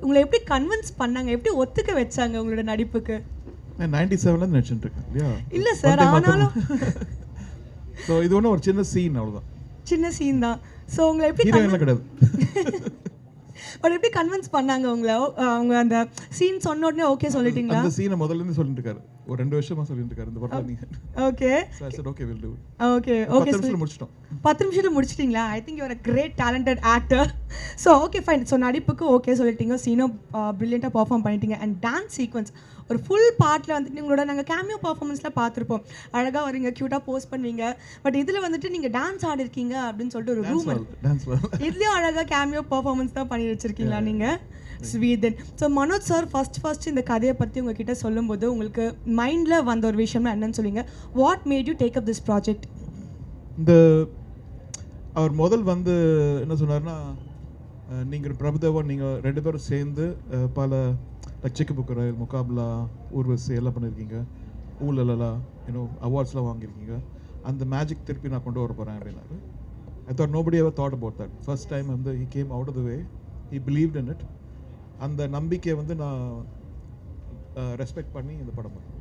உங்களை எப்படி கன்வின்ஸ் பண்ணாங்க, எப்படி ஒத்துக்க வச்சாங்க உங்களோட நடிப்புக்கு? 97ல நடிச்சுட்டு இருக்கேன் இல்லையா? இல்ல சார், ஆனாலும் ஸோ இது ஒன்றும் ஒரு சின்ன சீன், அவ்வளோதான். சின்ன சீன் தான். ஸோ உங்களை எப்படி ஹீரோயின்லாம் கிடையாது. பட் எப்படி கன்வின்ஸ் பண்ணாங்க உங்களை? அவங்க அந்த சீன் சொன்ன உடனே ஓகே சொல்லிட்டீங்களா? அந்த சீனை முதல்ல இருந்து சொல்லிட்டு இருக்காரு, ஒரு 2 வருஷமா சொல்லிட்டு இருக்காரு இந்த படத்துல. நீங்க okay okay will do okay 10 நிமிஷத்துல முடிச்சிட்டோம். 10 நிமிஷத்துல முடிச்சிட்டீங்களா? I think you are a great talented actor. So okay fine. So நடிப்புக்கு ஓகே சொல்லிட்டீங்க, சீனும் ப்ரில்லியண்ட்டாக பர்ஃபார்ம் பண்ணிட்டீங்க. அண்ட் டான்ஸ் சீக்வன்ஸ் ஒரு ஃபுல் பார்ட்டில் வந்துட்டு உங்களோட நாங்கள் கேமியோ பர்ஃபார்மன்ஸில் பார்த்துருப்போம். அழகாக வரீங்க, க்யூட்டாக போஸ்ட் பண்ணுவீங்க. பட் இதில் வந்துட்டு நீங்கள் டான்ஸ் ஆடிருக்கீங்க அப்படின்னு சொல்லிட்டு ஒரு ரூமர். இதுலேயும் அழகாக கேமியோ பர்ஃபார்மன்ஸ் தான் பண்ணி வச்சிருக்கீங்களா நீங்கள்? ஸ்வீதன். ஸோ மனோஜ் சார் ஃபர்ஸ்ட் இந்த கதையை பற்றி உங்ககிட்ட சொல்லும்போது உங்களுக்கு மைண்டில் வந்த ஒரு விஷயம்னா என்னன்னு சொல்லுங்க. What made you take up this project? இந்த அவர் முதல் வந்து என்ன சொன்னார்னா, நீங்கள் பிரபுதேவன் நீங்கள் 2 பேரும் சேர்ந்து பல சிக்கு புக்கு ரயில், முகாப்லா, ஊர்வசி எல்லாம் பண்ணியிருக்கீங்க, ஊழலா அவார்ட்ஸ்லாம் வாங்கியிருக்கீங்க. அந்த மேஜிக் திருப்பி நான் கொண்டு வர போகிறேன் அப்படின்னாரு. I thought nobody ever thought about that. First time வந்து he came out of the way, he believed in it. அந்த நம்பிக்கையை வந்து நான் ரெஸ்பெக்ட் பண்ணி இந்த படம் பண்ணேன்.